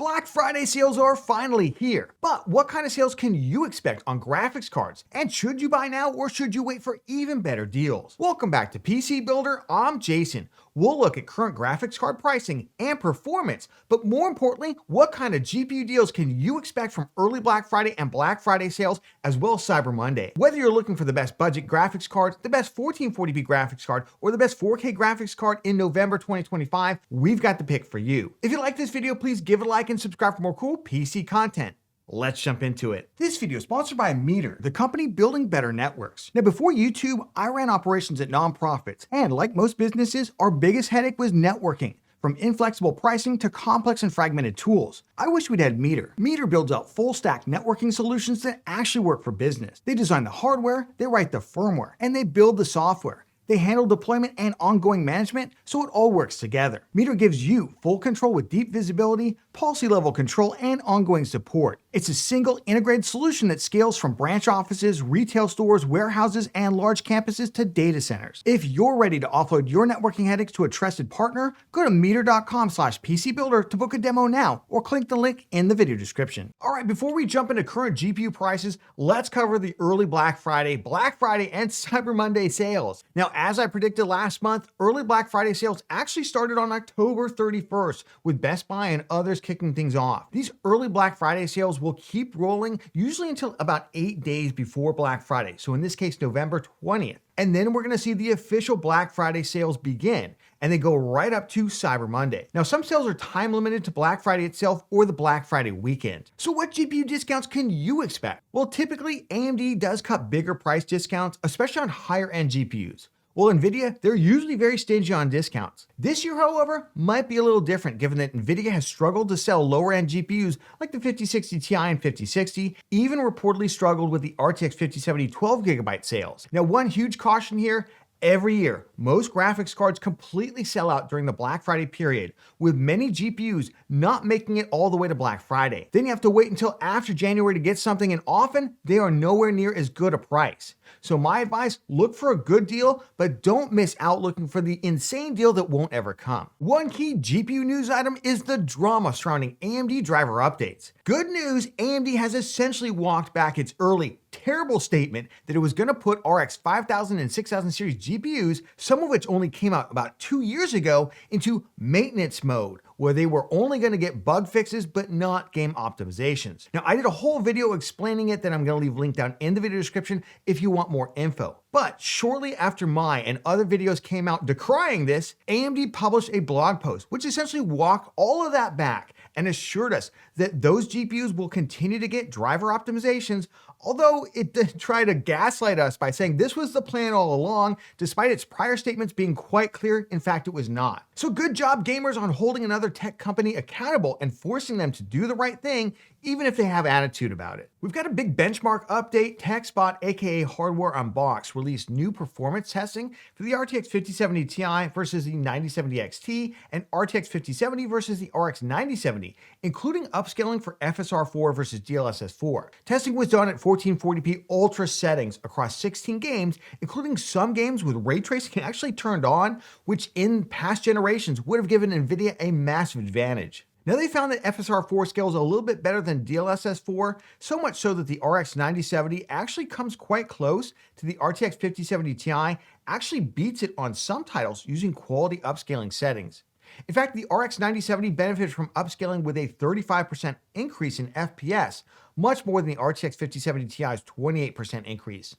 Black Friday sales are finally here, but what kind of sales can you expect on graphics cards? And should you buy now or should you wait for even better deals? Welcome back to PC Builder, I'm Jason. We'll look at current graphics card pricing and performance, but more importantly, what kind of GPU deals can you expect from early Black Friday and Black Friday sales, as well as Cyber Monday? Whether you're looking for the best budget graphics cards, the best 1440p graphics card, or the best 4K graphics card in November 2025, we've got the pick for you. If you like this video, please give it a like and subscribe for more cool PC content. Let's jump into it. This video is sponsored by Meter, the company building better networks. Now, before YouTube, I ran operations at nonprofits, and like most businesses, our biggest headache was networking. From inflexible pricing to complex and fragmented tools. I wish we'd had Meter. Meter builds out full-stack networking solutions that actually work for business. They design the hardware, they write the firmware, and they build the software. They handle deployment and ongoing management, so it all works together. Meter gives you full control with deep visibility, policy-level control, and ongoing support. It's a single integrated solution that scales from branch offices, retail stores, warehouses, and large campuses to data centers. If you're ready to offload your networking headaches to a trusted partner, go to meter.com/PCBuilder to book a demo now, or click the link in the video description. All right, before we jump into current GPU prices, let's cover the early Black Friday, and Cyber Monday sales. Now, as I predicted last month, early Black Friday sales actually started on October 31st, with Best Buy and others kicking things off. These early Black Friday sales will keep rolling, usually until about 8 days before Black Friday, so in this case, November 20th. And then we're gonna see the official Black Friday sales begin, and they go right up to Cyber Monday. Now, some sales are time limited to Black Friday itself or the Black Friday weekend. So what GPU discounts can you expect? Well, typically, AMD does cut bigger price discounts, especially on higher end GPUs. Well, NVIDIA, they're usually very stingy on discounts. This year, however, might be a little different given that NVIDIA has struggled to sell lower-end GPUs like the 5060 Ti and 5060, even reportedly struggled with the RTX 5070 12GB sales. Now, one huge caution here, every year, most graphics cards completely sell out during the Black Friday period, with many GPUs not making it all the way to Black Friday. Then you have to wait until after January to get something, and often they are nowhere near as good a price. So my advice, look for a good deal, but don't miss out looking for the insane deal that won't ever come. One key GPU news item is the drama surrounding AMD Driver updates. Good news, AMD has essentially walked back its early, terrible statement that it was going to put RX 5000 and 6000 series GPUs, some of which only came out about 2 years ago, into maintenance mode, where they were only going to get bug fixes but not game optimizations. Now, I did a whole video explaining it that I'm going to leave linked down in the video description if you want more info. But shortly after my and other videos came out decrying this, AMD published a blog post which essentially walked all of that back and assured us that those GPUs will continue to get driver optimizations, although it did try to gaslight us by saying this was the plan all along, despite its prior statements being quite clear. In fact, it was not. So good job, gamers, on holding another tech company accountable and forcing them to do the right thing, even if they have attitude about it. We've got a big benchmark update. TechSpot, aka Hardware Unboxed, released new performance testing for the RTX 5070 Ti versus the 9070 XT and RTX 5070 versus the RX 9070, including upscaling for FSR 4 versus DLSS 4. Testing was done at 1440p ultra settings across 16 games, including some games with ray tracing actually turned on, which in past generations would have given NVIDIA a massive advantage. Now, they found that FSR 4 scales a little bit better than DLSS 4, so much so that the RX 9070 actually comes quite close to the RTX 5070 Ti, actually beats it on some titles using quality upscaling settings. In fact, the RX 9070 benefited from upscaling with a 35% increase in FPS, much more than the RTX 5070 Ti's 28% increase.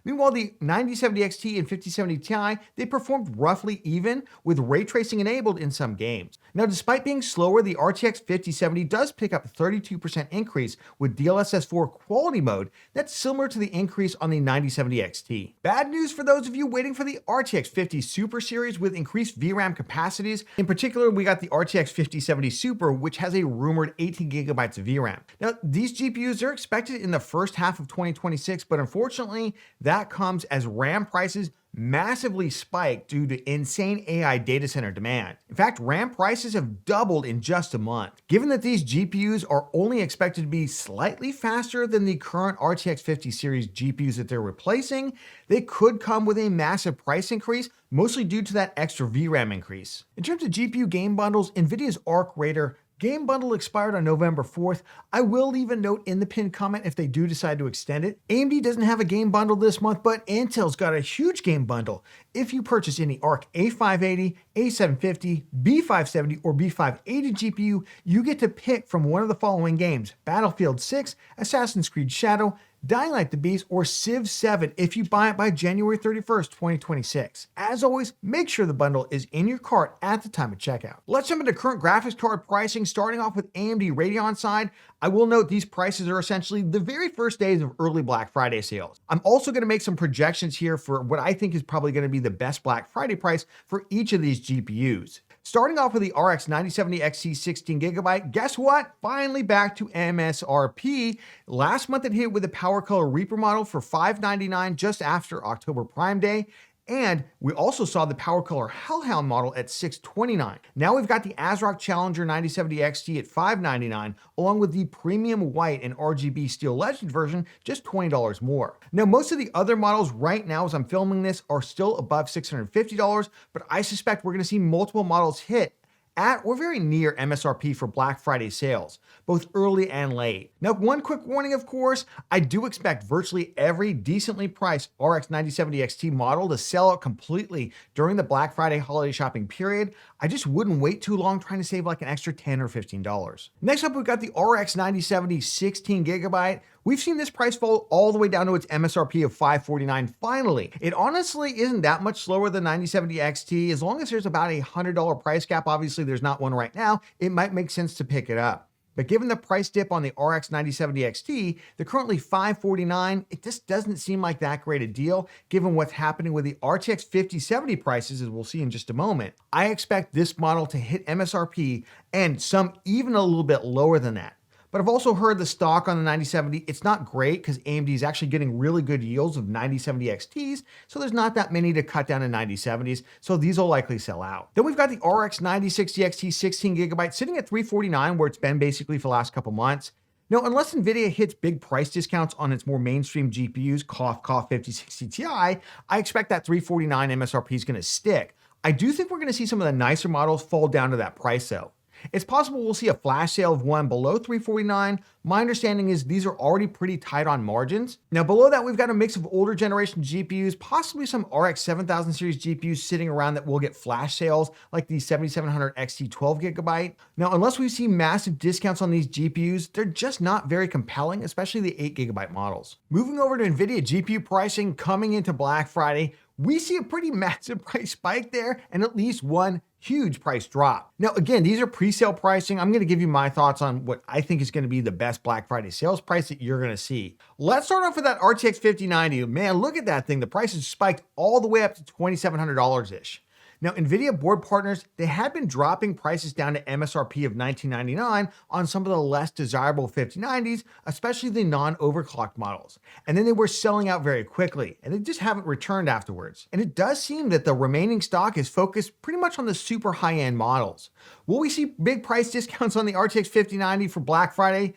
Meanwhile, the 9070 XT and 5070 Ti, they performed roughly even, with ray tracing enabled in some games. Now, despite being slower, the RTX 5070 does pick up a 32% increase with DLSS 4 quality mode that's similar to the increase on the 9070 XT. Bad news for those of you waiting for the RTX 50 Super series with increased VRAM capacities. In particular, we got the RTX 5070 Super, which has a rumored 18GB of VRAM. Now, these GPUs are expected in the first half of 2026, but unfortunately, that comes as RAM prices massively spiked due to insane AI data center demand. In fact, RAM prices have doubled in just a month. Given that these GPUs are only expected to be slightly faster than the current RTX 50 series GPUs that they're replacing, they could come with a massive price increase, mostly due to that extra VRAM increase. In terms of GPU game bundles, NVIDIA's Arc Raider Game bundle expired on November 4th. I will leave a note in the pinned comment if they do decide to extend it. AMD doesn't have a game bundle this month, but Intel's got a huge game bundle. If you purchase any ARC A580, A750, B570, or B580 GPU, you get to pick from one of the following games: Battlefield 6, Assassin's Creed Shadow, Dying Light the Beast, or Civ 7 if you buy it by January 31st, 2026. As always, make sure the bundle is in your cart at the time of checkout. Let's jump into current graphics card pricing, starting off with AMD Radeon side. I will note these prices are essentially the very first days of early Black Friday sales. I'm also going to make some projections here for what I think is probably going to be the best Black Friday price for each of these GPUs. Starting off with the RX 9070 XT 16GB, guess what? Finally back to MSRP. Last month it hit with the Power Color Reaper model for $599 just after October Prime Day. And we also saw the Power Color Hellhound model at $629. Now we've got the ASRock Challenger 9070 XT at $599, along with the Premium White and RGB Steel Legend version, just $20 more. Now most of the other models right now as I'm filming this are still above $650, but I suspect we're gonna see multiple models hit at or very near MSRP for Black Friday sales, both early and late. Now, one quick warning, of course, I do expect virtually every decently priced RX 9070 XT model to sell out completely during the Black Friday holiday shopping period. I just wouldn't wait too long trying to save like an extra $10 or $15. Next up, we've got the RX 9070 16GB. We've seen this price fall all the way down to its MSRP of $549 finally. It honestly isn't that much slower than 9070 XT. As long as there's about a $100 price gap, obviously there's not one right now, it might make sense to pick it up. But given the price dip on the RX 9070 XT, they're currently $549. It just doesn't seem like that great a deal, given what's happening with the RTX 5070 prices, as we'll see in just a moment. I expect this model to hit MSRP and some even a little bit lower than that. But I've also heard the stock on the 9070, it's not great because AMD is actually getting really good yields of 9070 XTs, so there's not that many to cut down to 9070s, so these will likely sell out. Then we've got the RX 9060 XT 16GB sitting at $349, where it's been basically for the last couple months. Now, unless NVIDIA hits big price discounts on its more mainstream GPUs, cough, 5060 Ti, I expect that $349 MSRP is going to stick. I do think we're going to see some of the nicer models fall down to that price though. It's possible we'll see a flash sale of one below $349. My understanding is these are already pretty tight on margins. Now below that, we've got a mix of older generation GPUs, possibly some RX 7000 series GPUs sitting around that will get flash sales like the 7700 XT 12GB. Now, unless we see massive discounts on these GPUs, they're just not very compelling, especially the 8GB models. Moving over to NVIDIA GPU pricing coming into Black Friday, we see a pretty massive price spike there and at least one huge price drop. Now, again, these are pre-sale pricing. I'm going to give you my thoughts on what I think is going to be the best Black Friday sales price that you're going to see. Let's start off with that RTX 5090. Man, look at that thing. The price has spiked all the way up to $2,700-ish. Now, NVIDIA board partners, they had been dropping prices down to MSRP of $1,999 on some of the less desirable 5090s, especially the non-overclocked models. And then they were selling out very quickly, and they just haven't returned afterwards. And it does seem that the remaining stock is focused pretty much on the super high-end models. Will we see big price discounts on the RTX 5090 for Black Friday?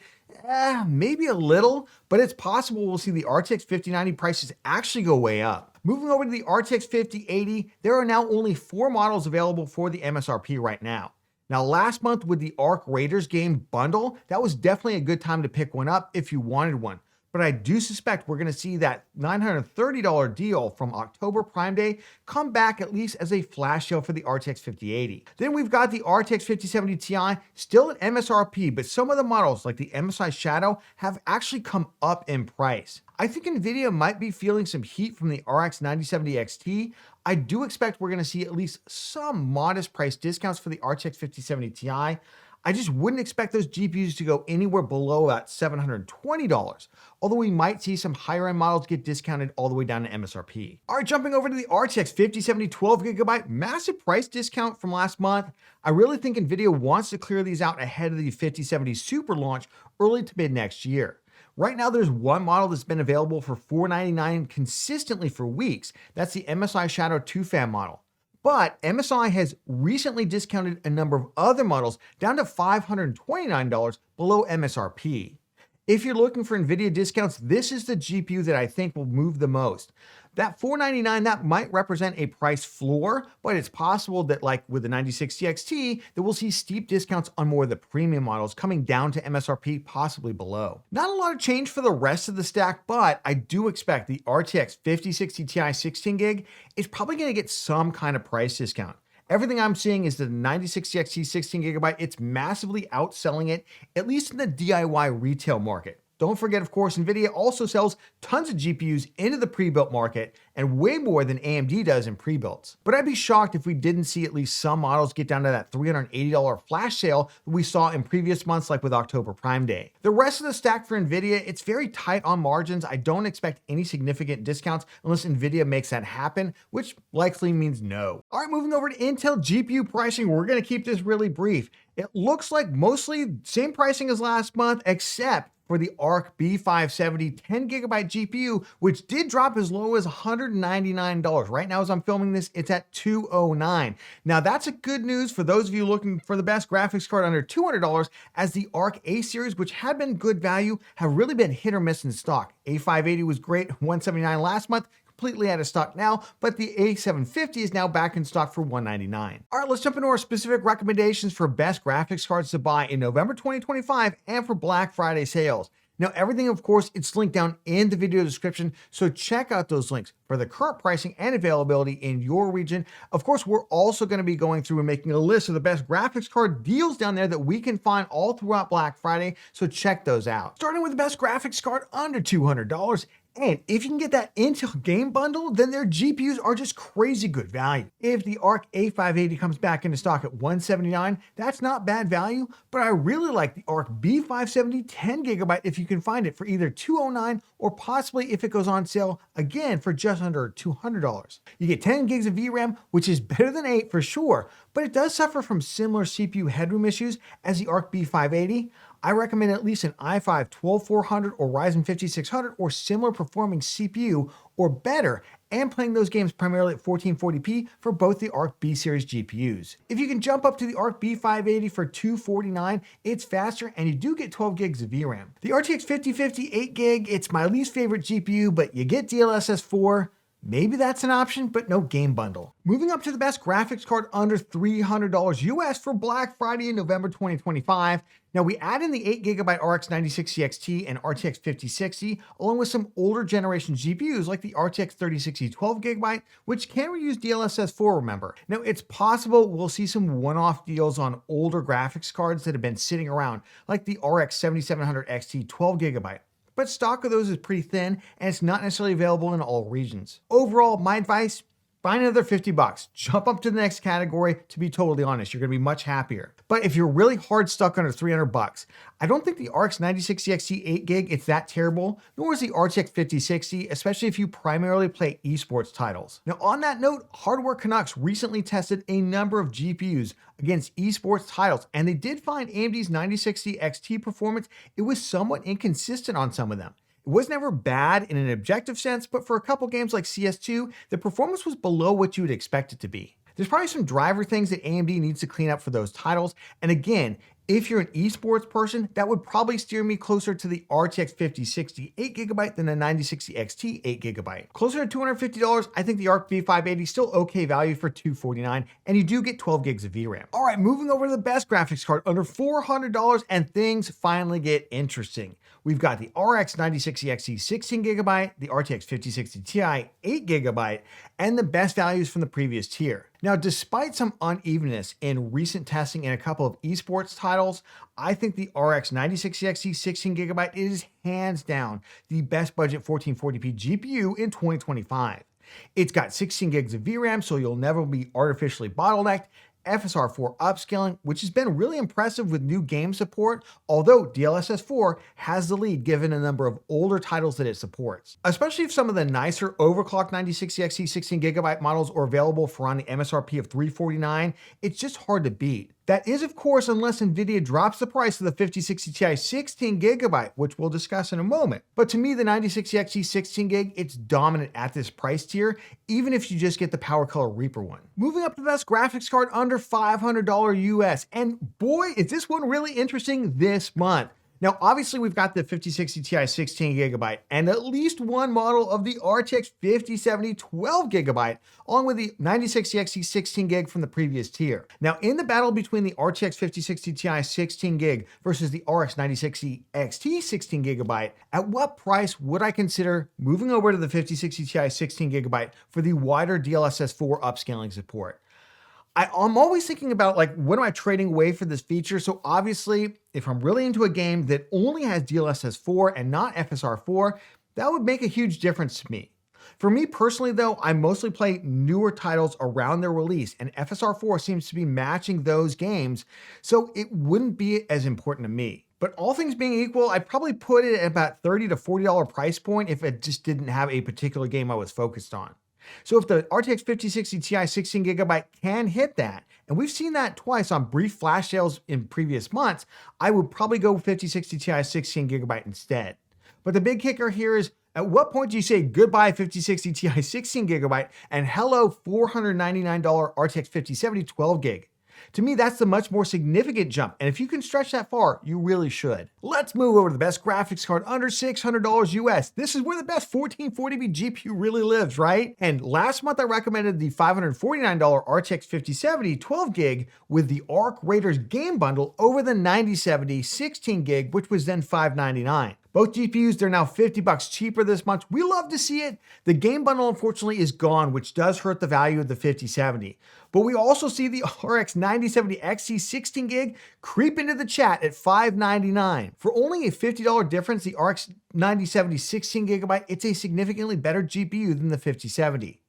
Maybe a little, but it's possible we'll see the RTX 5090 prices actually go way up. Moving over to the RTX 5080, there are now only 4 models available for the MSRP right now. Now, last month with the ARC Raiders game bundle, that was definitely a good time to pick one up if you wanted one. But I do suspect we're going to see that $930 deal from October Prime Day come back at least as a flash sale for the RTX 5080. Then we've got the RTX 5070 Ti still at MSRP, but some of the models like the MSI Shadow have actually come up in price. I think NVIDIA might be feeling some heat from the RX 9070 XT. I do expect we're going to see at least some modest price discounts for the RTX 5070 Ti. I just wouldn't expect those GPUs to go anywhere below that $720, although we might see some higher end models get discounted all the way down to MSRP. All right, jumping over to the RTX 5070 12GB, massive price discount from last month. I really think NVIDIA wants to clear these out ahead of the 5070 Super launch early to mid next year. Right now, there's one model that's been available for $499 consistently for weeks. That's the MSI Shadow 2 fan model. But MSI has recently discounted a number of other models down to $529 below MSRP. If you're looking for NVIDIA discounts, this is the GPU that I think will move the most. That $499, that might represent a price floor, but it's possible that like with the 9060 XT, that we'll see steep discounts on more of the premium models coming down to MSRP, possibly below. Not a lot of change for the rest of the stack, but I do expect the RTX 5060 Ti 16 gig is probably going to get some kind of price discount. Everything I'm seeing is that the 9060 XT 16 gigabyte, it's massively outselling it, at least in the DIY retail market. Don't forget, of course, NVIDIA also sells tons of GPUs into the pre-built market and way more than AMD does in pre-builts. But I'd be shocked if we didn't see at least some models get down to that $380 flash sale that we saw in previous months, like with October Prime Day. The rest of the stack for NVIDIA, it's very tight on margins. I don't expect any significant discounts unless NVIDIA makes that happen, which likely means no. All right, moving over to Intel GPU pricing, we're gonna keep this really brief. It looks like mostly same pricing as last month, except for the Arc B570 10GB GPU, which did drop as low as $199. Right now, as I'm filming this, it's at $209. Now, that's a good news for those of you looking for the best graphics card under $200, as the Arc A series, which had been good value, have really been hit or miss in stock. A580 was great, $179 last month, completely out of stock now, but the A750 is now back in stock for $199. All right, let's jump into our specific recommendations for best graphics cards to buy in November 2025 and for Black Friday sales. Now, everything, of course, it's linked down in the video description, so check out those links for the current pricing and availability in your region. Of course, we're also going to be going through and making a list of the best graphics card deals down there that we can find all throughout Black Friday, so check those out. Starting with the best graphics card under $200, and if you can get that Intel game bundle, then their GPUs are just crazy good value. If the Arc A580 comes back into stock at $179, that's not bad value, but I really like the Arc B570 10GB if you can find it for either $209 or possibly if it goes on sale again for just under $200. You get 10 gigs of VRAM, which is better than 8 for sure, but it does suffer from similar CPU headroom issues as the Arc B580. I recommend at least an i5 12400 or Ryzen 5600 or similar performing CPU or better, and playing those games primarily at 1440p for both the Arc B series GPUs. If you can jump up to the Arc B580 for $249, it's faster and you do get 12 gigs of VRAM. The RTX 5050 8GB, it's my least favorite GPU, but you get DLSS 4. Maybe that's an option, but no game bundle. Moving up to the best graphics card under $300 US for Black Friday in November 2025. Now we add in the 8GB RX 9060 XT and RTX 5060, along with some older generation GPUs like the RTX 3060 12GB, which can reuse DLSS 4, remember. Now it's possible we'll see some one-off deals on older graphics cards that have been sitting around, like the RX 7700 XT 12GB. But stock of those is pretty thin and it's not necessarily available in all regions. Overall, my advice, find another $50. Jump up to the next category. To be totally honest, you're gonna be much happier. But if you're really hard stuck under $300, I don't think the RX 9060 XT 8GB, it's that terrible, nor is the RTX 5060, especially if you primarily play eSports titles. Now on that note, Hardware Canucks recently tested a number of GPUs against eSports titles, and they did find AMD's 9060 XT performance, it was somewhat inconsistent on some of them. It was never bad in an objective sense, but for a couple games like CS2, the performance was below what you would expect it to be. There's probably some driver things that AMD needs to clean up for those titles, and again, if you're an esports person, that would probably steer me closer to the RTX 5060 8GB than the 9060 XT 8GB. Closer to $250, I think the Arc B580 is still okay value for $249, and you do get 12 gigs of VRAM. All right, moving over to the best graphics card under $400, and things finally get interesting. We've got the RX 9060 XT 16GB, the RTX 5060 Ti 8GB, and the best values from the previous tier. Now, despite some unevenness in recent testing in a couple of esports titles, I think the RX 9060 XT 16GB is hands down the best budget 1440p GPU in 2025. It's got 16 gigs of VRAM, so you'll never be artificially bottlenecked, FSR 4 upscaling, which has been really impressive with new game support, although DLSS 4 has the lead given a number of older titles that it supports. Especially if some of the nicer overclocked 9060 XT 16GB models are available for around the MSRP of $349, it's just hard to beat. That is, of course, unless NVIDIA drops the price of the 5060 Ti 16GB, which we'll discuss in a moment. But to me, the 9060 XT 16GB, it's dominant at this price tier, even if you just get the Power Color Reaper one. Moving up to the best graphics card under $500 US, and boy, is this one really interesting this month. Now, obviously, we've got the 5060 Ti 16GB and at least one model of the RTX 5070 12GB, along with the 9060 XT 16GB from the previous tier. Now, in the battle between the RTX 5060 Ti 16GB versus the RX 9060 XT 16GB, at what price would I consider moving over to the 5060 Ti 16GB for the wider DLSS 4 upscaling support? I'm always thinking about, like, what am I trading away for this feature? So obviously, if I'm really into a game that only has DLSS 4 and not FSR 4, that would make a huge difference to me. For me personally though, I mostly play newer titles around their release, and FSR 4 seems to be matching those games, so it wouldn't be as important to me. But all things being equal, I'd probably put it at about $30 to $40 price point if it just didn't have a particular game I was focused on. So if the RTX 5060 Ti 16GB can hit that, and we've seen that twice on brief flash sales in previous months, I would probably go 5060 Ti 16GB instead. But the big kicker here is, at what point do you say goodbye 5060 Ti 16GB and hello $499 RTX 5070 12GB? To me, that's the much more significant jump, and if you can stretch that far, you really should. Let's move over to the best graphics card under $600 US. This is where the best 1440p GPU really lives, right? And last month I recommended the $549 RTX 5070 12GB with the Arc Raiders game bundle over the 9070 16GB, which was then $599. Both GPUs, they're now $50 cheaper this month. We love to see it. The game bundle, unfortunately, is gone, which does hurt the value of the 5070. But we also see the RX 9070 XT 16GB creep into the chat at $599. For only a $50 difference, the RX 9070 16GB, it's a significantly better GPU than the 5070.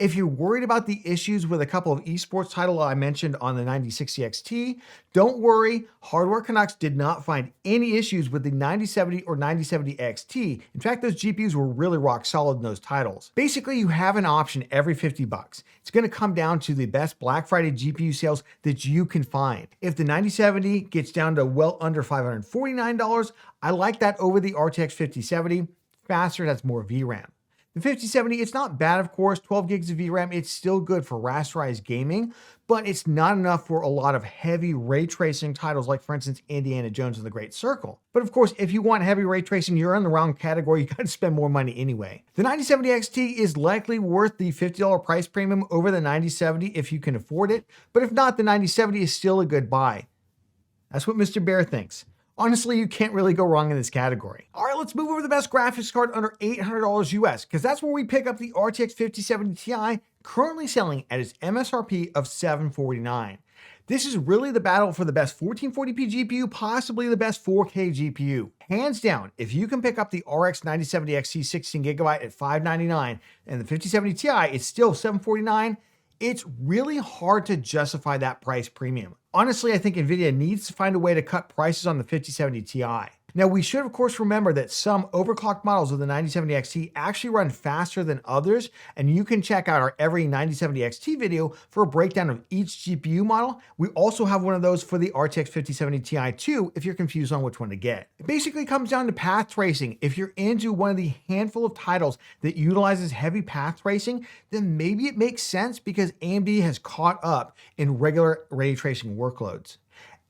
If you're worried about the issues with a couple of eSports titles I mentioned on the 9060 XT, don't worry, Hardware Canucks did not find any issues with the 9070 or 9070 XT. In fact, those GPUs were really rock solid in those titles. Basically, you have an option every $50. It's going to come down to the best Black Friday GPU sales that you can find. If the 9070 gets down to well under $549, I like that over the RTX 5070. Faster, that's more VRAM. The 5070, it's not bad, of course, 12 gigs of VRAM, it's still good for rasterized gaming, but it's not enough for a lot of heavy ray tracing titles like, for instance, Indiana Jones and the Great Circle. But of course, if you want heavy ray tracing, you're in the wrong category, you gotta spend more money anyway. The 9070 XT is likely worth the $50 price premium over the 9070 if you can afford it, but if not, the 9070 is still a good buy. That's what Mr. Bear thinks. Honestly, you can't really go wrong in this category. All right, let's move over to the best graphics card under $800 US, because that's where we pick up the RTX 5070 Ti, currently selling at its MSRP of $749. This is really the battle for the best 1440p GPU, possibly the best 4K GPU. Hands down, if you can pick up the RX 9070 XT 16GB at $599 and the 5070 Ti is still $749, it's really hard to justify that price premium. Honestly, I think NVIDIA needs to find a way to cut prices on the 5070 Ti. Now, we should of course remember that some overclocked models of the 9070 XT actually run faster than others, and you can check out our every 9070 XT video for a breakdown of each GPU model. We also have one of those for the RTX 5070 Ti too, if you're confused on which one to get. It basically comes down to path tracing. If you're into one of the handful of titles that utilizes heavy path tracing, then maybe it makes sense because AMD has caught up in regular ray tracing workloads.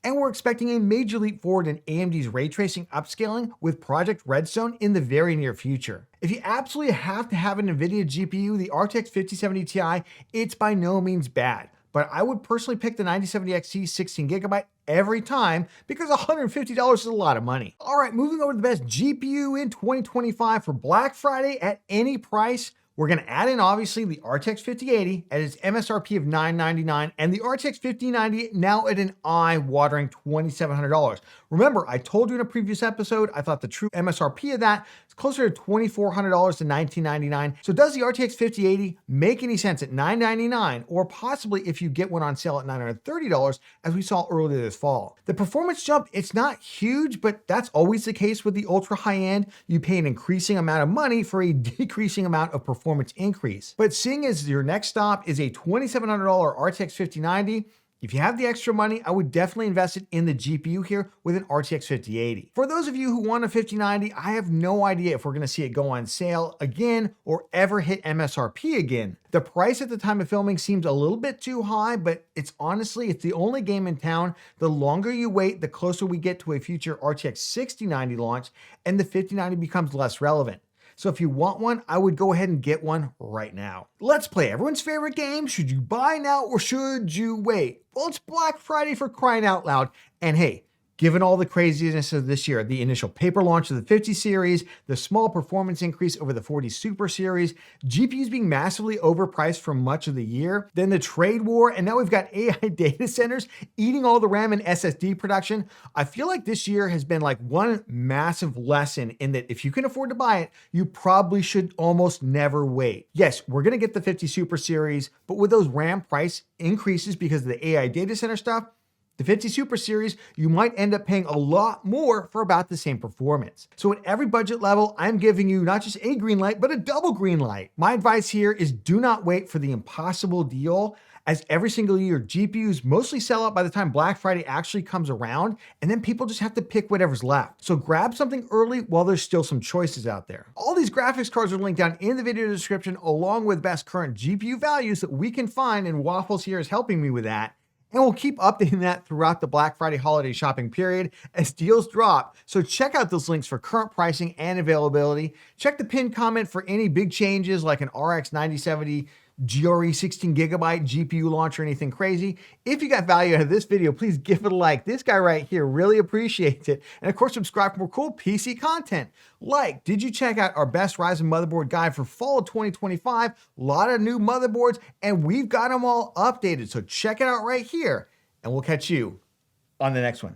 And we're expecting a major leap forward in AMD's ray tracing upscaling with Project Redstone in the very near future. If you absolutely have to have an NVIDIA GPU, the RTX 5070 Ti, it's by no means bad. But I would personally pick the 9070 XT 16GB every time because $150 is a lot of money. All right, moving over to the best GPU in 2025 for Black Friday at any price. We're going to add in, obviously, the RTX 5080 at its MSRP of $999 and the RTX 5090 now at an eye-watering $2,700. Remember, I told you in a previous episode, I thought the true MSRP of that is closer to $2,400 to $1,999. So does the RTX 5080 make any sense at $999, or possibly if you get one on sale at $930, as we saw earlier this fall? The performance jump, it's not huge, but that's always the case with the ultra high-end. You pay an increasing amount of money for a decreasing amount of performance increase. But seeing as your next stop is a $2,700 RTX 5090, If you have the extra money, I would definitely invest it in the GPU here with an RTX 5080. For those of you who want a 5090, I have no idea if we're going to see it go on sale again or ever hit MSRP again. The price at the time of filming seems a little bit too high, but it's the only game in town. The longer you wait, the closer we get to a future RTX 6090 launch, and the 5090 becomes less relevant. So if you want one, I would go ahead and get one right now. Let's play everyone's favorite game. Should you buy now or should you wait? Well, it's Black Friday for crying out loud. And hey, given all the craziness of this year, the initial paper launch of the 50 series, the small performance increase over the 40 Super series, GPUs being massively overpriced for much of the year, then the trade war, and now we've got AI data centers eating all the RAM and SSD production, I feel like this year has been like one massive lesson in that if you can afford to buy it, you probably should almost never wait. Yes, we're gonna get the 50 Super series, but with those RAM price increases because of the AI data center stuff, the 50 Super series, you might end up paying a lot more for about the same performance. So at every budget level, I'm giving you not just a green light, but a double green light. My advice here is do not wait for the impossible deal, as every single year, GPUs mostly sell out by the time Black Friday actually comes around, and then people just have to pick whatever's left. So grab something early while there's still some choices out there. All these graphics cards are linked down in the video description, along with best current GPU values that we can find, and Waffles here is helping me with that. And we'll keep updating that throughout the Black Friday holiday shopping period as deals drop. So check out those links for current pricing and availability. Check the pinned comment for any big changes like an RX 9070 GRE 16GB GPU launch or anything crazy. If you got value out of this video, please give it a like. This guy right here really appreciates it. And of course, subscribe for more cool PC content. Like, did you check out our best Ryzen motherboard guide for fall of 2025? A lot of new motherboards, and we've got them all updated. So check it out right here, and we'll catch you on the next one.